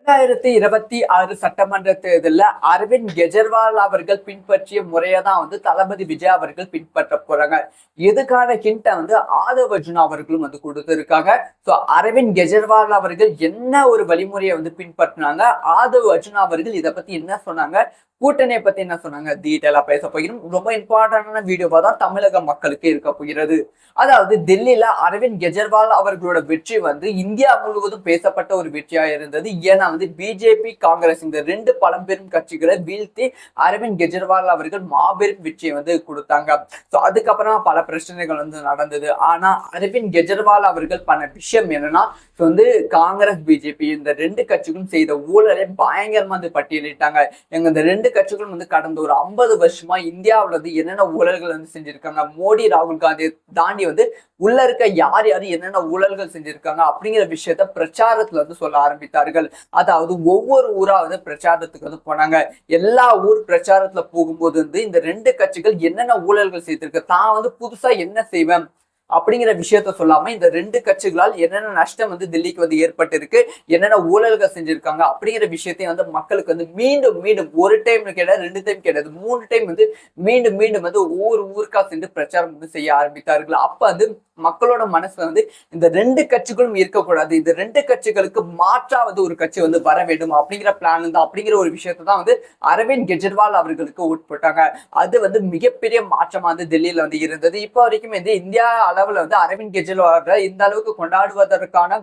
2026 சட்டமன்ற தேர்தலில் அரவிந்த் கெஜ்ரிவால் அவர்கள் பின்பற்றிய முறையை தான் வந்து தளபதி விஜய் அவர்கள் பின்பற்ற போறாங்க. இதுக்கான ஹிண்ட்டை வந்து ஆதவ் அர்ஜுனா அவர்களும் வந்து கொடுத்திருக்காங்க. ஸோ அரவிந்த் கெஜ்ரிவால் அவர்கள் என்ன ஒரு வழிமுறையை வந்து பின்பற்றினாங்க, ஆதவ் அர்ஜுனா அவர்கள் இதை பத்தி என்ன சொன்னாங்க, கூட்டணியை பத்தி என்ன சொன்னாங்க, டீட்டெயிலா பேச போகிறோம். ரொம்ப இம்பார்ட்டன்டான வீடியோவா தான் தமிழக மக்களுக்கு இருக்க போகிறது. அதாவது டெல்லியில அரவிந்த் கெஜ்ரிவால் அவர்களோட வெற்றி வந்து இந்தியா முழுவதும் பேசப்பட்ட ஒரு வெற்றியா இருந்தது. ஏன்னா வந்து பிஜேபி, காங்கிரஸ் இந்த ரெண்டு பழம்பெரும் கட்சிகளை வீழ்த்தி அரவிந்த் கெஜ்ரிவால் அவர்கள் மாபெரும் வெற்றியை வந்து கொடுத்தாங்க. ஸோ அதுக்கப்புறமா பல பிரச்சனைகள் வந்து நடந்தது. ஆனா அரவிந்த் கெஜ்ரிவால் அவர்கள் பண்ண விஷயம் என்னன்னா, வந்து காங்கிரஸ், பிஜேபி இந்த ரெண்டு கட்சிகளும் செய்த ஊழலை பயங்கரமா வந்து பட்டியலிட்டாங்க. எங்க இந்த ரெண்டு கட்சிகளும் வந்து கடந்த ஒரு 50 வருஷமா இந்தியாவில வந்து என்னென்ன ஊழல்கள் வந்து செஞ்சிருக்காங்க, மோடி, ராகுல் காந்தியை தாண்டி வந்து உள்ள இருக்க யார் யாரு என்னென்ன ஊழல்கள் செஞ்சிருக்காங்க அப்படிங்கிற விஷயத்த பிரச்சாரத்துல வந்து சொல்ல ஆரம்பித்தார்கள். அதாவது ஒவ்வொரு ஊரா வந்து பிரச்சாரத்துக்கு வந்து போனாங்க. எல்லா ஊர் பிரச்சாரத்துல போகும்போது வந்து இந்த ரெண்டு கட்சிகள் என்னென்ன ஊழல்கள் செய்திருக்கு, தான் வந்து புதுசா என்ன செய்வேன் அப்படிங்கிற விஷயத்த சொல்லாம இந்த ரெண்டு கட்சிகளால் என்னென்ன நஷ்டம் வந்து டெல்லிக்கு வந்து ஏற்பட்டு இருக்கு, என்னென்ன ஊழல்கள் செஞ்சிருக்காங்க அப்படிங்கிற விஷயத்தையும் வந்து மக்களுக்கு வந்து மீண்டும் மீண்டும் ஒரு டைம் கிடையாது, 2 டைம் கிடையாது, 3 டைம் வந்து மீண்டும் மீண்டும் வந்து ஒவ்வொரு ஊருக்கா சென்று பிரச்சாரம் வந்து செய்ய ஆரம்பித்தார்கள். அப்ப வந்து மக்களோட மனசுல வந்து இந்த ரெண்டு கட்சிகளும் இருக்கக்கூடாது, இந்த ரெண்டு கட்சிகளுக்கு மாற்றா வந்து ஒரு கட்சி வந்து வர வேண்டும் அப்படிங்கிற பிளான் தான், அப்படிங்கிற ஒரு விஷயத்தை தான் வந்து அரவிந்த் கெஜ்ரிவால் அவர்களுக்கு உட்பட்டாங்க. அது வந்து மிகப்பெரிய மாற்றமா வந்து டெல்லியில வந்து இருந்தது. இப்போ வரைக்கும் வந்து இந்தியா அளவுல வந்து அரவிந்த் கெஜ்ரிவால் இந்த அளவுக்கு கொண்டாடுவதற்கான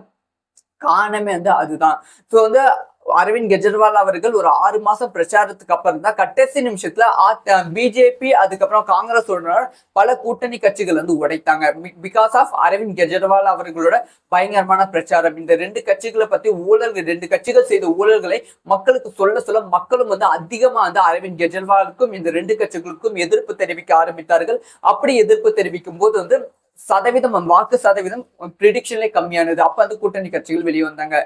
காரணமே வந்து அதுதான். ஸோ வந்து அரவிந்த் கெஜ்ரிவால் அவர்கள் ஒரு 6 மாசம் பிரச்சாரத்துக்கு அப்புறம் தான் கடைசி நிமிஷத்துல பிஜேபி அதுக்கப்புறம் காங்கிரஸோட பல கூட்டணி கட்சிகள் வந்து உடைத்தாங்க. பிகாஸ் ஆஃப் அரவிந்த் கெஜ்ரிவால் அவர்களோட பயங்கரமான பிரச்சாரம். இந்த ரெண்டு கட்சிகளை பத்தி ஊழல்கள், ரெண்டு கட்சிகள் செய்த ஊழல்களை மக்களுக்கு சொல்ல சொல்ல மக்களும் வந்து அதிகமா வந்து அரவிந்த் கெஜ்ரிவாலுக்கும் இந்த ரெண்டு கட்சிகளுக்கும் எதிர்ப்பு தெரிவிக்க ஆரம்பித்தார்கள். அப்படி எதிர்ப்பு தெரிவிக்கும் போது வந்து வாக்கு சதவீதம் ப்ரிடிக்ஷன்ல கம்மியானது. அப்ப வந்து கூட்டணி கட்சிகள் வெளியே வந்தாங்க.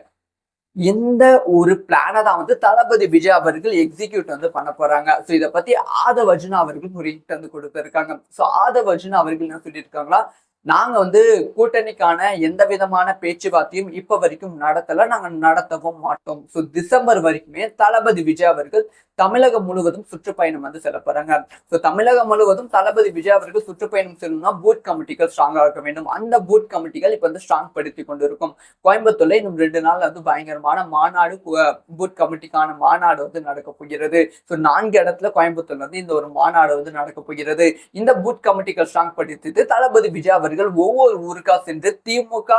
இந்த ஒரு பிளானை தான் வந்து தளபதி விஜய் அவர்கள் எக்ஸிக்யூட் வந்து பண்ண போறாங்க. ஸோ இதை பத்தி ஆதவ் அர்ஜுனா அவர்கள் ஒரு ஹிண்ட் வந்து கொடுத்திருக்காங்க. ஸோ ஆதவ் அர்ஜுனா அவர்கள் என்ன சொல்லியிருக்காங்களா, நாங்க வந்து கூட்டணிக்கான எந்த விதமான பேச்சுவார்த்தையும் இப்ப வரைக்கும் நடத்தல, நாங்க நடத்தவும் மாட்டோம். ஸோ டிசம்பர் வரைக்குமே தளபதி விஜய் அவர்கள் தமிழகம் முழுவதும் சுற்றுப்பயணம் வந்து செல்ல போறாங்க. ஸோ தமிழகம் முழுவதும் தளபதி விஜய் அவர்கள் சுற்றுப்பயணம் செல்லணும்னா பூத் கமிட்டிகள் ஸ்ட்ராங்கா இருக்க வேண்டும். அந்த பூத் கமிட்டிகள் இப்ப வந்து ஸ்ட்ராங் படுத்தி கொண்டு இருக்கும். கோயம்புத்தூர்ல இன்னும் 2 நாள் வந்து பயங்கரமான மாநாடு, பூத் கமிட்டிக்கான மாநாடு வந்து நடக்க போகிறது. ஸோ 4 இடத்துல கோயம்புத்தூர்ல வந்து இந்த ஒரு மாநாடு வந்து நடக்க போகிறது. இந்த பூத் கமிட்டிகள் ஸ்ட்ராங் படுத்திட்டு தளபதி விஜய் அவர்கள் ஒவ்வொரு ஊருக்கா சென்று திமுக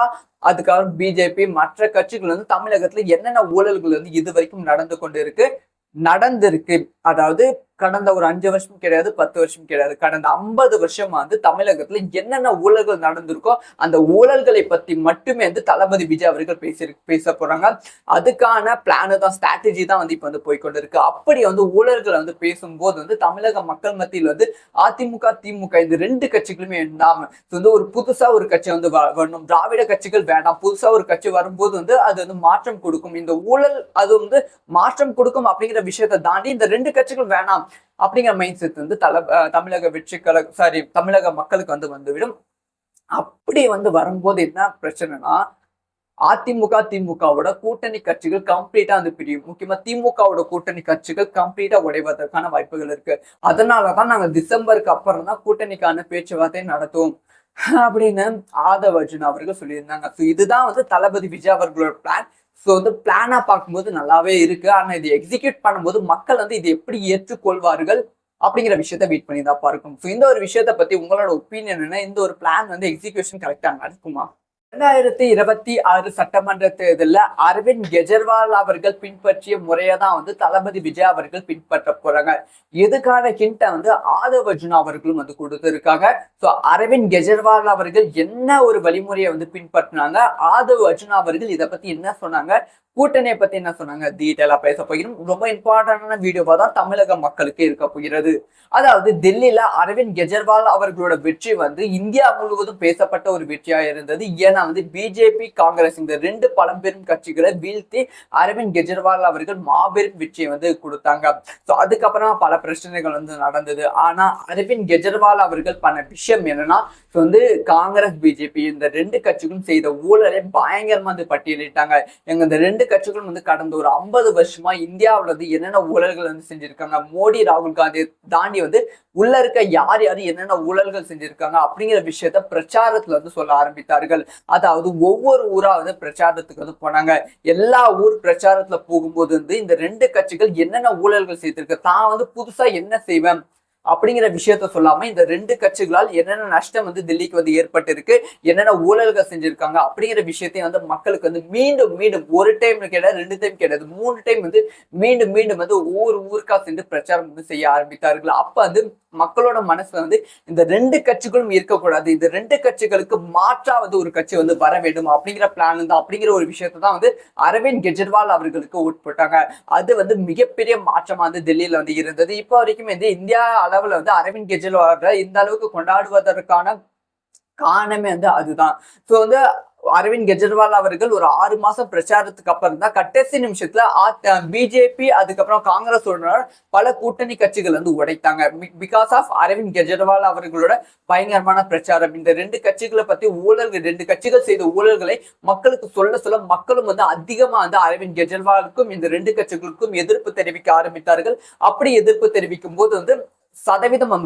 அதுக்காக பிஜேபி மற்ற கட்சிகள் வந்து தமிழகத்துல என்னென்ன ஊழல்கள் வந்து இது வரைக்கும் நடந்திருக்கு, அதாவது கடந்த ஒரு 5 வருஷம் கிடையாது, 10 வருஷம் கிடையாது, கடந்த 50 வருஷமா வந்து தமிழகத்துல என்னென்ன ஊழல்கள் நடந்திருக்கோ அந்த ஊழல்களை பத்தி மட்டுமே வந்து தளபதி விஜய் அவர்கள் பேச போறாங்க. அதுக்கான பிளானு தான், ஸ்ட்ராட்டஜி தான் வந்து இப்ப வந்து போய்கொண்டு இருக்கு. அப்படி வந்து ஊழல்களை வந்து பேசும்போது வந்து தமிழக மக்கள் மத்தியில் வந்து அதிமுக, திமுக இந்த ரெண்டு கட்சிகளுமே இல்லாம வந்து ஒரு புதுசா ஒரு கட்சி வந்து வரணும், திராவிட கட்சிகள் வேண்டாம், புதுசா ஒரு கட்சி வரும்போது வந்து அது வந்து மாற்றம் கொடுக்கும், இந்த ஊழல் அது வந்து மாற்றம் கொடுக்கும் அப்படிங்கிற விஷயத்தை தாண்டி இந்த ரெண்டு கட்சிகள் வேணாம் அப்படிங்கிற மைண்ட் செட் வந்து தமிழக தமிழக மக்களுக்கு வந்து வந்துவிடும். அப்படி வந்து வரும்போது என்ன பிரச்சனைனா, அதிமுக, திமுகவோட கூட்டணி கட்சிகள் கம்ப்ளீட்டா வந்து பிரியும். முக்கியமா திமுகவோட கூட்டணி கட்சிகள் கம்ப்ளீட்டா உடைவதற்கான வாய்ப்புகள் இருக்கு. அதனாலதான் நாங்க டிசம்பருக்கு அப்புறம் தான் கூட்டணிக்கான பேச்சுவார்த்தை நடத்துவோம் அப்படின்னு ஆதவ் அர்ஜுனா அவர்கள் சொல்லியிருந்தாங்க. ஸோ இதுதான் வந்து தளபதி விஜய் அவர்களோட பிளான். ஸோ வந்து பிளானா பார்க்கும்போது நல்லாவே இருக்கு. ஆனா இது எக்ஸிக்யூட் பண்ணும்போது மக்கள் வந்து இது எப்படி ஏற்றுக்கொள்வார்கள் அப்படிங்கிற விஷயத்த வெயிட் பண்ணி தான் பார்க்கணும். ஸோ இந்த ஒரு விஷயத்த பத்தி உங்களோட ஒப்பீனியன் என்ன? இந்த ஒரு பிளான் வந்து எக்ஸிக்யூஷன் கரெக்டா நடக்குமா? 2026 சட்டமன்ற தேர்தலில் அரவிந்த் கெஜ்ரிவால் அவர்கள் பின்பற்றிய முறையை தான் வந்து தளபதி விஜய் அவர்கள் பின்பற்ற போறாங்க. இதுக்கான ஹிண்ட்டை வந்து ஆதவ் அர்ஜுனா அவர்களும் வந்து கொடுத்திருக்காங்க. ஸோ அரவிந்த் கெஜ்ரிவால் அவர்கள் என்ன ஒரு வழிமுறையை வந்து பின்பற்றினாங்க, ஆதவ் அர்ஜுனா அவர்கள் இதை பத்தி என்ன சொன்னாங்க, கூட்டணியை பத்தி என்ன சொன்னாங்க, டீட்டெயிலா பேச போகிறோம். ரொம்ப இம்பார்ட்டன்டான வீடியோவா தான் தமிழக மக்களுக்கு இருக்க போகிறது. அதாவது டெல்லியில அரவிந்த் கெஜ்ரிவால் அவர்களோட வெற்றி வந்து இந்தியா முழுவதும் பேசப்பட்ட ஒரு வெற்றியா இருந்தது. ஏன்னா வந்து பிஜேபி காங்கிரஸ் இந்த ரெண்டு பழம்பெரும் கட்சிகளை வீழ்த்தி அரவிந்த் கெஜ்ரிவால் அவர்கள் மாபெரும் வெற்றியை வந்து கொடுத்தாங்க. ஸோ அதுக்கப்புறமா பல பிரச்சனைகள் வந்து நடந்தது. ஆனா அரவிந்த் கெஜ்ரிவால் அவர்கள் பண்ண விஷயம் என்னன்னா, வந்து காங்கிரஸ் பிஜேபி இந்த ரெண்டு கட்சிகளும் செய்த ஊழலை பயங்கரமா வந்து பட்டியலிட்டாங்க. எங்க இந்த ரெண்டு கட்சிகளும் வந்து கடந்த ஒரு 50 வருஷமா இந்தியாவில வந்து என்னென்ன ஊழல்கள் வந்து செஞ்சிருக்காங்க, மோடி ராகுல் காந்தி தாண்டி வந்து உள்ள இருக்க யார் யாரு என்னென்ன ஊழல்கள் செஞ்சிருக்காங்க அப்படிங்கிற விஷயத்த பிரச்சாரத்துல வந்து சொல்ல ஆரம்பித்தார்கள். அதாவது ஒவ்வொரு ஊரா வந்து பிரச்சாரத்துக்கு வந்து போனாங்க. எல்லா ஊர் பிரச்சாரத்துல போகும்போது வந்து இந்த ரெண்டு கட்சிகள் என்னென்ன ஊழல்கள் செய்திருக்கு, தான் வந்து புதுசா என்ன செய்வேன் அப்படிங்கிற விஷயத்த சொல்லாம இந்த ரெண்டு கட்சிகளால் என்னென்ன நஷ்டம் வந்து டெல்லிக்கு வந்து ஏற்பட்டு இருக்கு, என்னென்ன ஊழல்கள் செஞ்சிருக்காங்க அப்படிங்கிற விஷயத்தையும் வந்து மக்களுக்கு வந்து மீண்டும் மீண்டும் ஒரு டைம் கிடையாது, 2 டைம் கிடையாது, 3 டைம் வந்து மீண்டும் மீண்டும் வந்து ஒவ்வொரு ஊருக்கா சென்று பிரச்சாரம் வந்து செய்ய ஆரம்பித்தார்கள். அப்ப வந்து மக்களோட மனசுல வந்து இந்த ரெண்டு கட்சிகளும் இருக்கக்கூடாது, இந்த ரெண்டு கட்சிகளுக்கு மாற்றா வந்து ஒரு கட்சி வந்து வர வேண்டும் அப்படிங்கிற பிளான் தான், அப்படிங்கிற ஒரு விஷயத்தை தான் வந்து அரவிந்த் கெஜ்ரிவால் அவர்களுக்கு உட்பட்டாங்க. அது வந்து மிகப்பெரிய மாற்றமா வந்து டெல்லியில வந்து இருந்தது. இப்போ வரைக்கும் வந்து இந்தியா அளவுல வந்து அரவிந்த் கெஜ்ரிவால் இந்த அளவுக்கு கொண்டாடுவதற்கான காரணமே வந்து அதுதான். ஸோ வந்து அரவிந்த் கெஜ்ரிவால் அவர்கள் ஒரு 6 மாசம் பிரச்சாரத்துக்கு அப்புறம் தான் கடைசி நிமிஷத்துல பிஜேபி அதுக்கப்புறம் காங்கிரஸ் பல கூட்டணி கட்சிகள் வந்து உடைத்தாங்க. பிகாஸ் ஆஃப் அரவிந்த் கெஜ்ரிவால் அவர்களோட பயங்கரமான பிரச்சாரம். இந்த ரெண்டு கட்சிகளை பத்தி ஊழல்கள், ரெண்டு கட்சிகள் செய்த ஊழல்களை மக்களுக்கு சொல்ல சொல்ல மக்களும் வந்து அதிகமா வந்து அரவிந்த் கெஜ்ரிவாலுக்கும் இந்த ரெண்டு கட்சிகளுக்கும் எதிர்ப்பு தெரிவிக்க ஆரம்பித்தார்கள். அப்படி எதிர்ப்பு தெரிவிக்கும் போது வந்து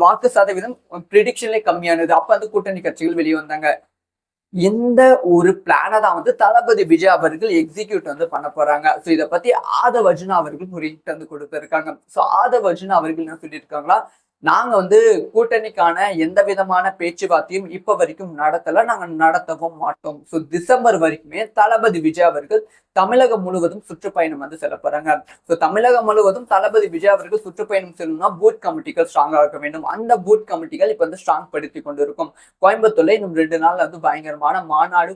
வாக்கு சதவீதம் ப்ரிடிக்ஷன்ல கம்மியானது. அப்ப வந்து கூட்டணி கட்சிகள் வெளியே வந்தாங்க. இந்த ஒரு பிளானை தான் வந்து தளபதி விஜய் அவர்கள் எக்ஸிக்யூட் வந்து பண்ண போறாங்க. ஸோ இதை பத்தி ஆதவ் அர்ஜுனா அவர்கள் ஒரு ஹிட் வந்து கொடுத்திருக்காங்க. ஸோ ஆதவ் அர்ஜுனா அவர்கள் என்ன சொல்லியிருக்காங்களா, நாங்க வந்து கூட்டணிக்கான எந்த விதமான பேச்சுவார்த்தையும் இப்ப வரைக்கும் நடத்தல, நாங்க நடத்தவும் மாட்டோம். ஸோ டிசம்பர் வரைக்குமே தளபதி விஜய் அவர்கள் தமிழகம் முழுவதும் சுற்றுப்பயணம் வந்து செல்ல போறாங்க. ஸோ தமிழகம் முழுவதும் தளபதி விஜய் அவர்கள் சுற்றுப்பயணம் செல்லணும்னா பூத் கமிட்டிகள் ஸ்ட்ராங்கா இருக்க வேண்டும். அந்த பூத் கமிட்டிகள் இப்ப வந்து ஸ்ட்ராங் படுத்தி கொண்டு இருக்கும். கோயம்புத்தூர்ல இன்னும் 2 நாள் வந்து பயங்கரமான மாநாடு,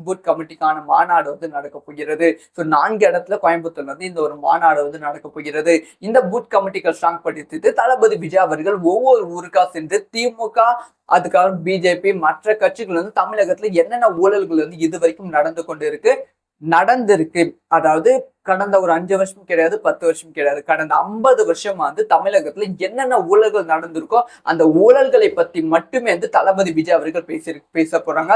பூத் கமிட்டிக்கான மாநாடு வந்து நடக்க போகிறது. ஸோ 4 இடத்துல கோயம்புத்தூர்ல வந்து இந்த ஒரு மாநாடு வந்து நடக்க போகிறது. இந்த பூத் கமிட்டிகள் ஸ்ட்ராங் படுத்திட்டு தளபதி விஜய் அவர்கள் ஒவ்வொரு ஊருக்கா சென்று திமுக அதுக்காக பிஜேபி மற்ற கட்சிகள் வந்து தமிழகத்துல என்னென்ன ஊழல்கள் வந்து இது வரைக்கும் நடந்திருக்கு, அதாவது கடந்த ஒரு 5 வருஷம் கிடையாது, 10 வருஷம் கிடையாது, கடந்த 50 வருஷமா வந்து தமிழகத்துல என்னென்ன ஊழல்கள் நடந்திருக்கோ அந்த ஊழல்களை பத்தி மட்டுமே வந்து தளபதி விஜய் அவர்கள் பேச போறாங்க.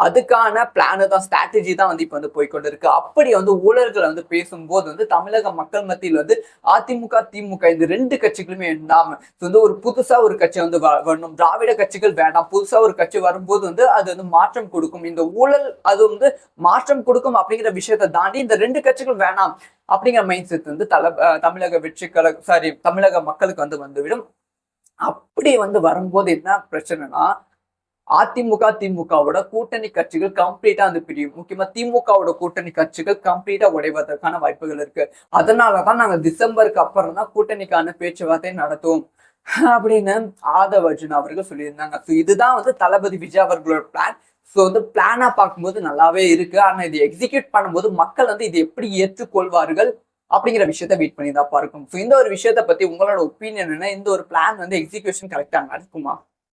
அதுக்கான பிளானு தான், ஸ்ட்ராட்டஜி தான் வந்து இப்ப வந்து போய்கொண்டு இருக்கு. அப்படி வந்து ஊழல்களை வந்து பேசும்போது வந்து தமிழக மக்கள் மத்தியில் வந்து அதிமுக திமுக இந்த ரெண்டு கட்சிகளுமே வேண்டாம வந்து ஒரு புதுசா ஒரு கட்சி வந்து வரணும், திராவிட கட்சிகள் வேண்டாம், புதுசா ஒரு கட்சி வரும்போது வந்து அது வந்து மாற்றம் கொடுக்கும், இந்த ஊழல் அது வந்து மாற்றம் கொடுக்கும் அப்படிங்கிற விஷயத்தை தாண்டி இந்த ரெண்டு கட்சிகள் வேணாம் அப்படிங்கிற மைண்ட் செட் வந்து தமிழக தமிழக மக்களுக்கு வந்து வந்துவிடும். அப்படி வந்து வரும்போது என்ன பிரச்சனைனா, அதிமுக திமுகவோட கூட்டணி கட்சிகள் கம்ப்ளீட்டா வந்து பிரியும். முக்கியமா திமுகவோட கூட்டணி கட்சிகள் கம்ப்ளீட்டா உடைவதற்கான வாய்ப்புகள் இருக்கு. அதனாலதான் நாங்க டிசம்பருக்கு அப்புறம் தான் கூட்டணிக்கான பேச்சுவார்த்தை நடத்துவோம் அப்படின்னு ஆதவ் அர்ஜுனா அவர்கள் சொல்லியிருந்தாங்க. ஸோ இதுதான் வந்து தளபதி விஜய் அவர்களோட பிளான். ஸோ வந்து பிளானா பார்க்கும்போது நல்லாவே இருக்கு. ஆனா இது எக்ஸிக்யூட் பண்ணும்போது மக்கள் வந்து இது எப்படி ஏற்றுக்கொள்வார்கள் அப்படிங்கிற விஷயத்த வெயிட் பண்ணி தான் பார்க்கணும். ஸோ இந்த ஒரு விஷயத்த பத்தி உங்களோட ஒப்பீனியன் என்ன? இந்த ஒரு பிளான் வந்து எக்ஸிக்யூஷன் கரெக்டா நடக்குமா?